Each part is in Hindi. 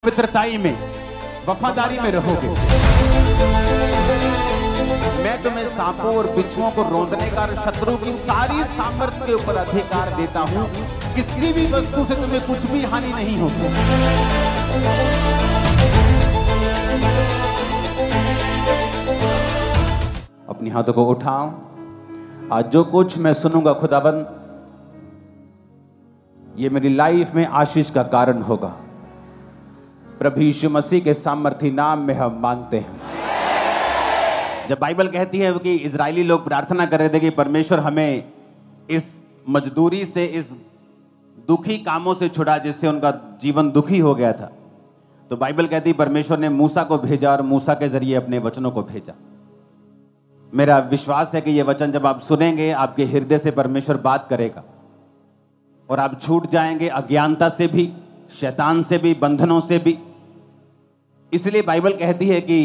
पवित्रताई में, वफादारी में रहोगे। मैं तुम्हें सांपों और बिच्छुओं को रौंदने का और शत्रु की सारी सामर्थ्य के ऊपर अधिकार देता हूं। किसी भी वस्तु से तुम्हें कुछ भी हानि नहीं होगी। अपनी हाथों को उठाओ। आज जो कुछ मैं सुनूंगा खुदाबंद, ये मेरी लाइफ में आशीष का कारण होगा। प्रभु यीशु मसीह के सामर्थी नाम में हम मांगते हैं। जब बाइबल कहती है कि इजरायली लोग प्रार्थना कर रहे थे कि परमेश्वर हमें इस मजदूरी से, इस दुखी कामों से छुड़ा जिससे उनका जीवन दुखी हो गया था, तो बाइबल कहती है परमेश्वर ने मूसा को भेजा और मूसा के जरिए अपने वचनों को भेजा। मेरा विश्वास है कि ये वचन जब आप सुनेंगे, आपके हृदय से परमेश्वर बात करेगा और आप छूट जाएंगे अज्ञानता से भी, शैतान से भी, बंधनों से भी। इसलिए बाइबल कहती है कि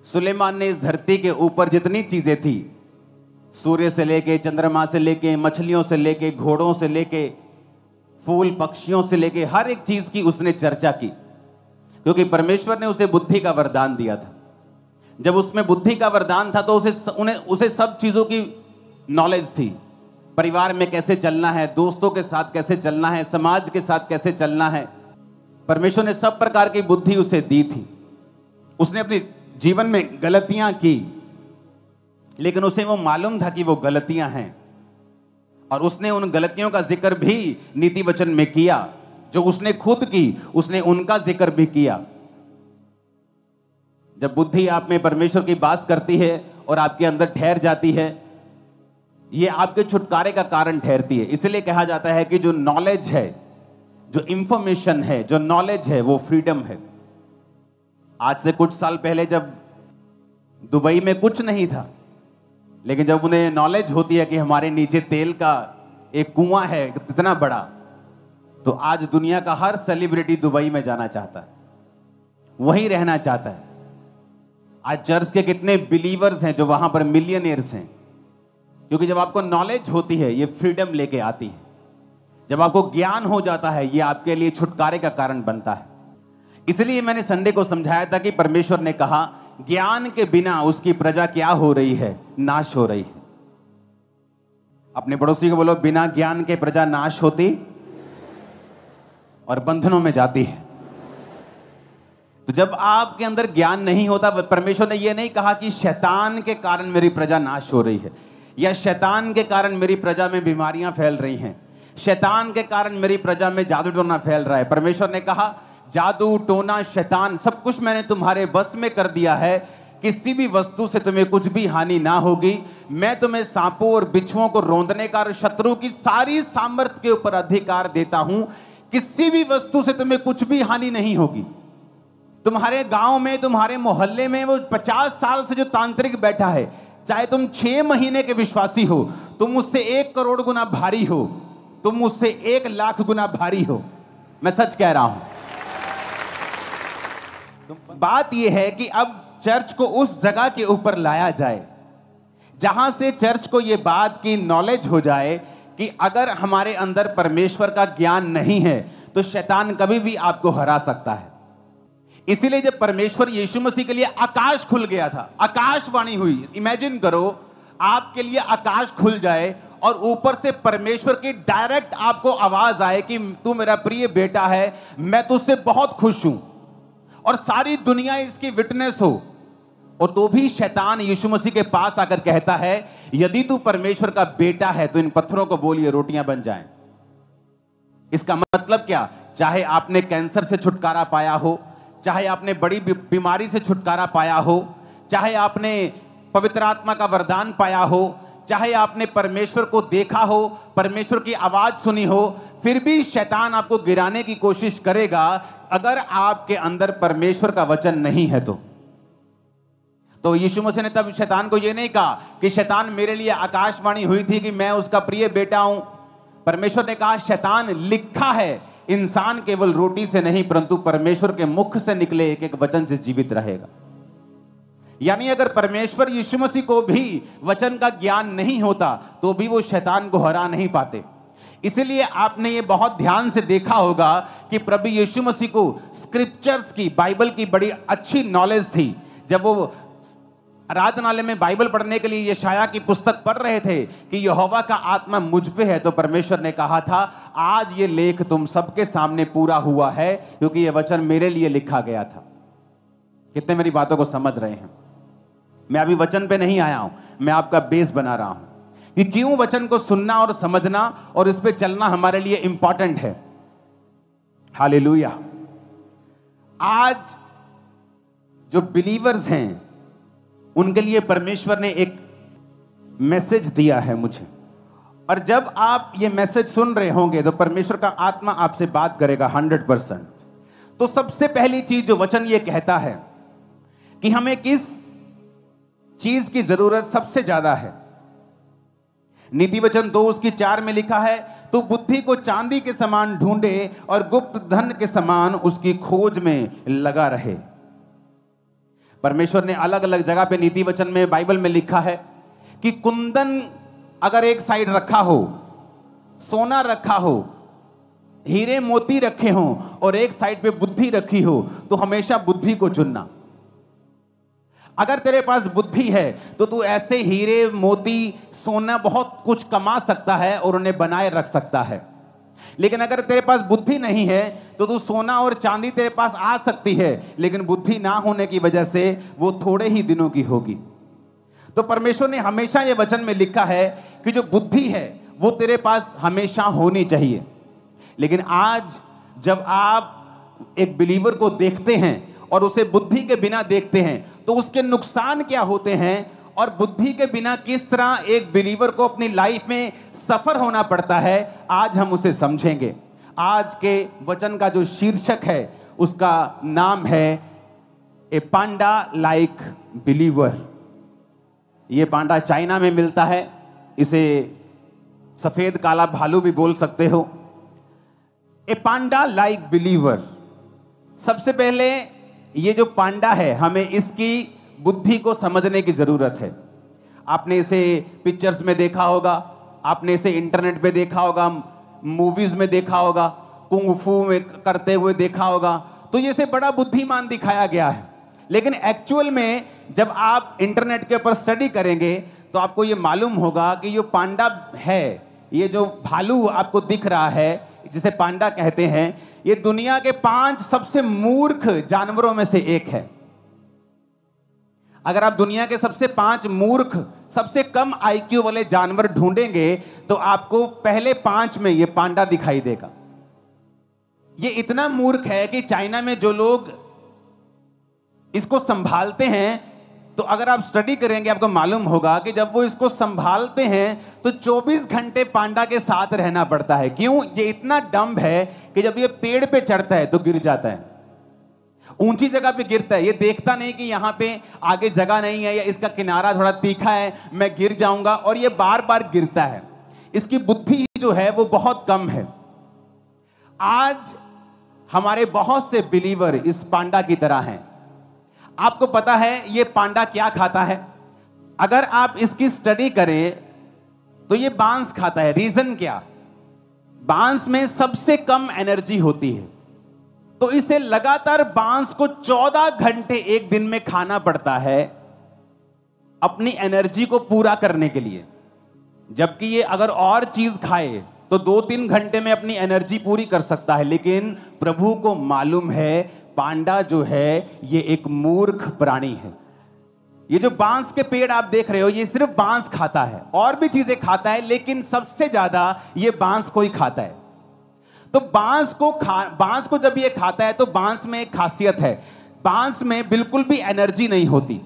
सुलेमान ने इस धरती के ऊपर जितनी चीजें थी, सूर्य से लेके, चंद्रमा से लेके, मछलियों से लेके, घोड़ों से लेके, फूल पक्षियों से लेके, हर एक चीज की उसने चर्चा की, क्योंकि परमेश्वर ने उसे बुद्धि का वरदान दिया था। जब उसमें बुद्धि का वरदान था तो उसे सब चीजों की नॉलेज थी। परिवार में कैसे चलना है, दोस्तों के साथ कैसे चलना है, समाज के साथ कैसे चलना है, परमेश्वर ने सब प्रकार की बुद्धि उसे दी थी। उसने अपने जीवन में गलतियां की, लेकिन उसे वो मालूम था कि वो गलतियां हैं, और उसने उन गलतियों का जिक्र भी नीति वचन में किया। जो उसने खुद की, उसने उनका जिक्र भी किया। जब बुद्धि आप में परमेश्वर की बात करती है और आपके अंदर ठहर जाती है, ये आपके छुटकारे का कारण ठहरती है। इसलिए कहा जाता है कि जो नॉलेज है, जो इंफॉर्मेशन है, जो नॉलेज है, वो फ्रीडम है। आज से कुछ साल पहले जब दुबई में कुछ नहीं था, लेकिन जब उन्हें नॉलेज होती है कि हमारे नीचे तेल का एक कुआं है इतना बड़ा, तो आज दुनिया का हर सेलिब्रिटी दुबई में जाना चाहता है, वहीं रहना चाहता है। आज चर्च के कितने बिलीवर्स हैं जो वहां पर मिलियनियर्स हैं, क्योंकि जब आपको नॉलेज होती है, ये फ्रीडम लेके आती है। जब आपको ज्ञान हो जाता है, ये आपके लिए छुटकारे का कारण बनता है। इसलिए मैंने संडे को समझाया था कि परमेश्वर ने कहा ज्ञान के बिना उसकी प्रजा क्या हो रही है, नाश हो रही है। अपने पड़ोसी को बोलो, बिना ज्ञान के प्रजा नाश होती और बंधनों में जाती है। तो जब आपके अंदर ज्ञान नहीं होता, परमेश्वर ने यह नहीं कहा कि शैतान के कारण मेरी प्रजा नाश हो रही है, या शैतान के कारण मेरी प्रजा में बीमारियां फैल रही हैं, शैतान के कारण मेरी प्रजा में जादू टोना फैल रहा है। परमेश्वर ने कहा जादू टोना, शैतान, सब कुछ मैंने तुम्हारे बस में कर दिया है। किसी भी वस्तु से तुम्हें कुछ भी हानि ना होगी। मैं तुम्हें सांपों और बिच्छुओं को रौंदने का और शत्रु की सारी सामर्थ्य के ऊपर अधिकार देता हूं। किसी भी वस्तु से तुम्हें कुछ भी हानि नहीं होगी। तुम्हारे गांव में, तुम्हारे मोहल्ले में वो 50 साल से जो तांत्रिक बैठा है, चाहे तुम 6 महीने के विश्वासी हो, तुम उससे 1 करोड़ गुना भारी हो, तुम उससे 1 लाख गुना भारी हो, मैं सच कह रहा हूं। बात यह है कि अब चर्च को उस जगह के ऊपर लाया जाए जहां से चर्च को यह बात की नॉलेज हो जाए कि अगर हमारे अंदर परमेश्वर का ज्ञान नहीं है तो शैतान कभी भी आपको हरा सकता है। इसीलिए जब परमेश्वर यीशु मसीह के लिए आकाश खुल गया था, आकाशवाणी हुई। इमेजिन करो आपके लिए आकाश खुल जाए और ऊपर से परमेश्वर की डायरेक्ट आपको आवाज आए कि तू मेरा प्रिय बेटा है, मैं तुझसे बहुत खुश हूं, और सारी दुनिया इसकी विटनेस हो। और तो भी शैतान यीशु मसीह के पास आकर कहता है यदि तू परमेश्वर का बेटा है तो इन पत्थरों को बोलिए रोटियां बन जाएं। इसका मतलब क्या? चाहे आपने कैंसर से छुटकारा पाया हो, चाहे आपने बड़ी बीमारी से छुटकारा पाया हो, चाहे आपने पवित्र आत्मा का वरदान पाया हो, चाहे आपने परमेश्वर को देखा हो, परमेश्वर की आवाज सुनी हो, फिर भी शैतान आपको गिराने की कोशिश करेगा अगर आपके अंदर परमेश्वर का वचन नहीं है। तो यीशु मसीह ने तब शैतान को यह नहीं कहा कि शैतान मेरे लिए आकाशवाणी हुई थी कि मैं उसका प्रिय बेटा हूं। परमेश्वर ने कहा शैतान, लिखा है इंसान केवल रोटी से नहीं परंतु परमेश्वर के मुख से निकले एक एक वचन से जीवित रहेगा। यानी अगर परमेश्वर यीशु मसीह को भी वचन का ज्ञान नहीं होता तो भी वो शैतान को हरा नहीं पाते। इसीलिए आपने ये बहुत ध्यान से देखा होगा कि प्रभु यीशु मसीह को स्क्रिप्चर्स की, बाइबल की बड़ी अच्छी नॉलेज थी। जब वो आराधनालय में बाइबल पढ़ने के लिए यशाया की पुस्तक पढ़ रहे थे कि यहोवा का आत्मा मुझ पे है, तो परमेश्वर ने कहा था आज ये लेख तुम सबके सामने पूरा हुआ है, क्योंकि ये वचन मेरे लिए लिखा गया था। कितने मेरी बातों को समझ रहे हैं? मैं अभी वचन पे नहीं आया हूं, मैं आपका बेस बना रहा हूं कि क्यों वचन को सुनना और समझना और इस पे चलना हमारे लिए इंपॉर्टेंट है। हालेलुया। आज जो बिलीवर्स हैं उनके लिए परमेश्वर ने एक मैसेज दिया है मुझे, और जब आप ये मैसेज सुन रहे होंगे तो परमेश्वर का आत्मा आपसे बात करेगा 100%। तो सबसे पहली चीज जो वचन ये कहता है कि हमें किस चीज की जरूरत सबसे ज्यादा है। नीति वचन 2:4 में लिखा है, तू बुद्धि को चांदी के समान ढूंढे और गुप्त धन के समान उसकी खोज में लगा रहे। परमेश्वर ने अलग अलग जगह पे नीति वचन में, बाइबल में लिखा है कि कुंदन अगर एक साइड रखा हो, सोना रखा हो, हीरे मोती रखे हो और एक साइड पे बुद्धि रखी हो, तो हमेशा बुद्धि को चुनना। अगर तेरे पास बुद्धि है तो तू ऐसे हीरे मोती सोना बहुत कुछ कमा सकता है और उन्हें बनाए रख सकता है। लेकिन अगर तेरे पास बुद्धि नहीं है तो तू सोना और चांदी तेरे पास आ सकती है, लेकिन बुद्धि ना होने की वजह से वो थोड़े ही दिनों की होगी। तो परमेश्वर ने हमेशा ये वचन में लिखा है कि जो बुद्धि है वो तेरे पास हमेशा होनी चाहिए। लेकिन आज जब आप एक बिलीवर को देखते हैं और उसे बुद्धि के बिना देखते हैं तो उसके नुकसान क्या होते हैं, और बुद्धि के बिना किस तरह एक बिलीवर को अपनी लाइफ में सफर होना पड़ता है, आज हम उसे समझेंगे। आज के वचन का जो शीर्षक है उसका नाम है ए पांडा लाइक बिलीवर। ये पांडा चाइना में मिलता है, इसे सफेद काला भालू भी बोल सकते हो। ए पांडा लाइक बिलीवर। सबसे पहले ये जो पांडा है, हमें इसकी बुद्धि को समझने की जरूरत है। आपने इसे पिक्चर्स में देखा होगा, आपने इसे इंटरनेट पे देखा होगा, मूवीज में देखा होगा, कुंग फू में करते हुए देखा होगा, तो ये इसे बड़ा बुद्धिमान दिखाया गया है। लेकिन एक्चुअल में जब आप इंटरनेट के ऊपर स्टडी करेंगे तो आपको ये मालूम होगा कि ये पांडा है, ये जो भालू आपको दिख रहा है जिसे पांडा कहते हैं, ये दुनिया के 5 सबसे मूर्ख जानवरों में से एक है। अगर आप दुनिया के सबसे 5 मूर्ख, सबसे कम आईक्यू वाले जानवर ढूंढेंगे तो आपको पहले 5 में ये पांडा दिखाई देगा। ये इतना मूर्ख है कि चाइना में जो लोग इसको संभालते हैं, तो अगर आप स्टडी करेंगे आपको मालूम होगा कि जब वो इसको संभालते हैं तो 24 घंटे पांडा के साथ रहना पड़ता है। क्यों? ये इतना डम्ब है कि जब ये पेड़ पे चढ़ता है तो गिर जाता है, ऊंची जगह पे गिरता है। ये देखता नहीं कि यहां पे आगे जगह नहीं है या इसका किनारा थोड़ा तीखा है, मैं गिर जाऊंगा, और ये बार बार गिरता है। इसकी बुद्धि जो है वो बहुत कम है। आज हमारे बहुत से बिलीवर इस पांडा की तरह हैं। आपको पता है ये पांडा क्या खाता है? अगर आप इसकी स्टडी करें तो ये बांस खाता है। रीजन क्या? बांस में सबसे कम एनर्जी होती है, तो इसे लगातार बांस को 14 घंटे एक दिन में खाना पड़ता है अपनी एनर्जी को पूरा करने के लिए। जबकि ये अगर और चीज खाए तो 2-3 घंटे में अपनी एनर्जी पूरी कर सकता है। लेकिन प्रभु को मालूम है पांडा जो है ये एक मूर्ख प्राणी है। ये जो बांस के पेड़ आप देख रहे हो, ये सिर्फ बांस खाता है, और भी चीजें खाता है, लेकिन सबसे ज्यादा ये बांस को ही खाता है। तो बांस को जब ये खाता है तो बांस में एक खासियत है, बांस में बिल्कुल भी एनर्जी नहीं होती।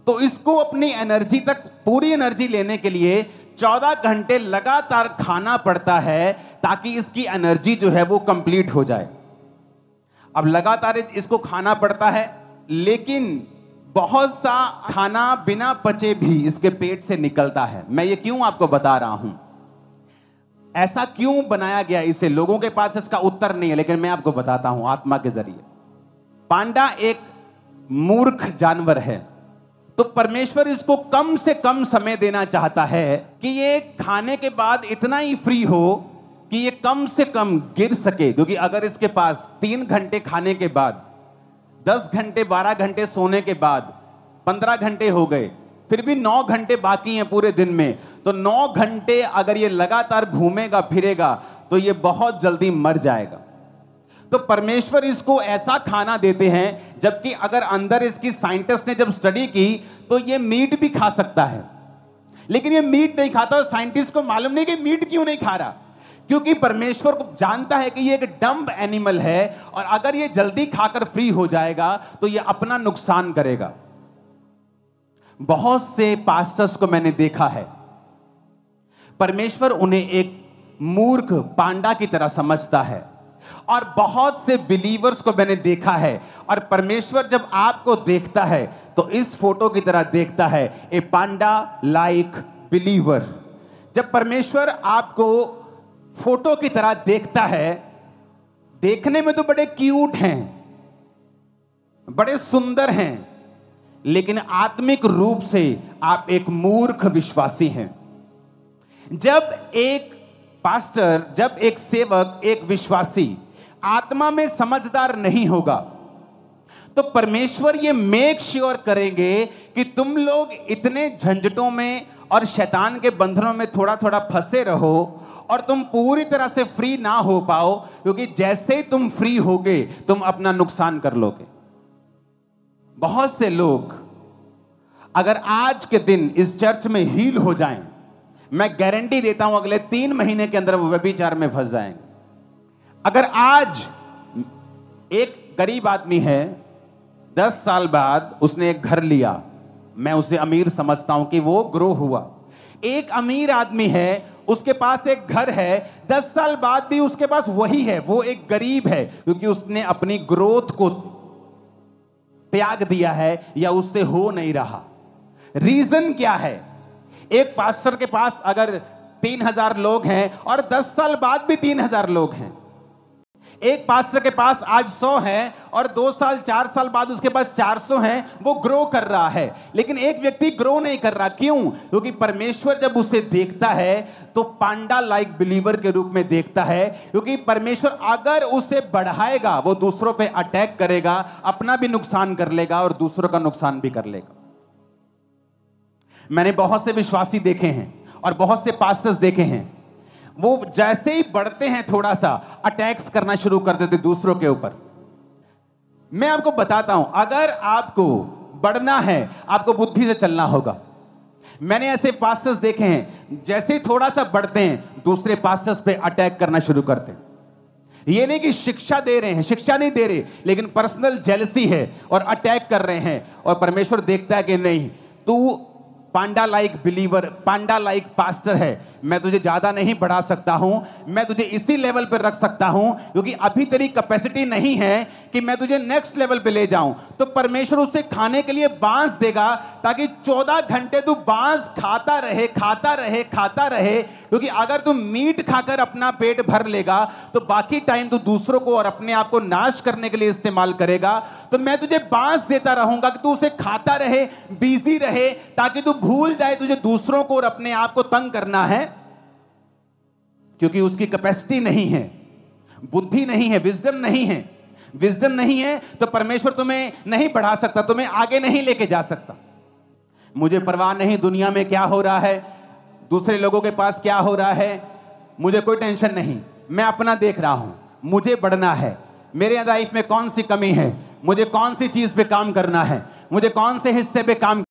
तो इसको अपनी एनर्जी तक, पूरी एनर्जी लेने के लिए 14 घंटे लगातार खाना पड़ता है ताकि इसकी एनर्जी जो है वो कंप्लीट हो जाए। अब लगातार इसको खाना पड़ता है, लेकिन बहुत सा खाना बिना पचे भी इसके पेट से निकलता है। मैं ये क्यों आपको बता रहा हूं, ऐसा क्यों बनाया गया इसे, लोगों के पास इसका उत्तर नहीं है, लेकिन मैं आपको बताता हूं आत्मा के जरिए। पांडा एक मूर्ख जानवर है, तो परमेश्वर इसको कम से कम समय देना चाहता है कि ये खाने के बाद इतना ही फ्री हो कि ये कम से कम गिर सके, क्योंकि अगर इसके पास 3 घंटे खाने के बाद, 10 घंटे 12 घंटे सोने के बाद 15 घंटे हो गए, फिर भी 9 घंटे बाकी हैं पूरे दिन में, तो 9 घंटे अगर ये लगातार घूमेगा फिरेगा तो ये बहुत जल्दी मर जाएगा। तो परमेश्वर इसको ऐसा खाना देते हैं, जबकि अगर अंदर इसकी साइंटिस्ट ने जब स्टडी की तो ये मीट भी खा सकता है, लेकिन ये मीट नहीं खाता। और साइंटिस्ट को मालूम नहीं कि मीट क्यों नहीं खा रहा, क्योंकि परमेश्वर को जानता है कि ये एक डम्ब एनिमल है और अगर ये जल्दी खाकर फ्री हो जाएगा तो ये अपना नुकसान करेगा। बहुत से पास्टर्स को मैंने देखा है, परमेश्वर उन्हें एक मूर्ख पांडा की तरह समझता है, और बहुत से बिलीवर्स को मैंने देखा है, और परमेश्वर जब आपको देखता है तो इस फोटो की तरह देखता है, ए पांडा लाइक बिलीवर। जब परमेश्वर आपको फोटो की तरह देखता है, देखने में तो बड़े क्यूट हैं, बड़े सुंदर हैं, लेकिन आत्मिक रूप से आप एक मूर्ख विश्वासी हैं। जब एक पास्टर, जब एक सेवक, एक विश्वासी आत्मा में समझदार नहीं होगा तो परमेश्वर ये मेक श्योर करेंगे कि तुम लोग इतने झंझटों में और शैतान के बंधनों में थोड़ा थोड़ा फंसे रहो और तुम पूरी तरह से फ्री ना हो पाओ, क्योंकि जैसे ही तुम फ्री होगे तुम अपना नुकसान कर लोगे। बहुत से लोग अगर आज के दिन इस चर्च में हील हो जाएं, मैं गारंटी देता हूं अगले 3 महीने के अंदर वो व्यभिचार में फंस जाएंगे। अगर आज एक गरीब आदमी है, 10 साल बाद उसने एक घर लिया, मैं उसे अमीर समझता हूं कि वो ग्रो हुआ। एक अमीर आदमी है, उसके पास एक घर है, 10 साल बाद भी उसके पास वही है, वो एक गरीब है, क्योंकि उसने अपनी ग्रोथ को त्याग दिया है या उससे हो नहीं रहा। रीजन क्या है? एक पास्टर के पास अगर 3000 लोग हैं और 10 साल बाद भी 3000 लोग हैं, एक पास्टर के पास आज 100 हैं और 2 साल 4 साल बाद उसके पास 400 हैं, वो ग्रो कर रहा है। लेकिन एक व्यक्ति ग्रो नहीं कर रहा, क्यों? क्योंकि परमेश्वर जब उसे देखता है तो पांडा लाइक बिलीवर के रूप में देखता है, क्योंकि परमेश्वर अगर उसे बढ़ाएगा वो दूसरों पे अटैक करेगा, अपना भी नुकसान कर लेगा और दूसरों का नुकसान भी कर लेगा। मैंने बहुत से विश्वासी देखे हैं और बहुत से पास्टर्स देखे हैं, वो जैसे ही बढ़ते हैं थोड़ा सा अटैक्स करना शुरू कर देते दूसरों के ऊपर। मैं आपको बताता हूं, अगर आपको बढ़ना है आपको बुद्धि से चलना होगा। मैंने ऐसे पास्टर्स देखे हैं, जैसे ही थोड़ा सा बढ़ते हैं दूसरे पास्टर्स पे अटैक करना शुरू करते हैं। ये नहीं कि शिक्षा दे रहे हैं, शिक्षा नहीं दे रहे, लेकिन पर्सनल जेलसी है और अटैक कर रहे हैं। और परमेश्वर देखता है कि नहीं, तू पांडा लाइक बिलीवर, पांडा लाइक पास्टर है, मैं तुझे ज्यादा नहीं बढ़ा सकता हूं, मैं तुझे इसी लेवल पर रख सकता हूं, क्योंकि अभी तेरी कैपेसिटी नहीं है कि मैं तुझे नेक्स्ट लेवल पे ले जाऊं। तो परमेश्वर उसे खाने के लिए बांस देगा, ताकि 14 घंटे तू बांस खाता रहे, खाता रहे, खाता रहे। क्योंकि अगर तू मीट खाकर अपना पेट भर लेगा तो बाकी टाइम तू दूसरों को और अपने आप को नाश करने के लिए इस्तेमाल करेगा। तो मैं तुझे बांस देता रहूंगा कि तू उसे खाता रहे, बिजी रहे, ताकि तू भूल जाए तुझे दूसरों को और अपने आप को तंग करना है, क्योंकि उसकी कैपेसिटी नहीं है, बुद्धि नहीं है, विजडम नहीं है। विजडम नहीं है तो परमेश्वर तुम्हें नहीं बढ़ा सकता, तुम्हें आगे नहीं लेके जा सकता। मुझे परवाह नहीं दुनिया में क्या हो रहा है, दूसरे लोगों के पास क्या हो रहा है, मुझे कोई टेंशन नहीं। मैं अपना देख रहा हूं, मुझे बढ़ना है। मेरे लाइफ में कौन सी कमी है, मुझे कौन सी चीज पे काम करना है, मुझे कौन से हिस्से पे काम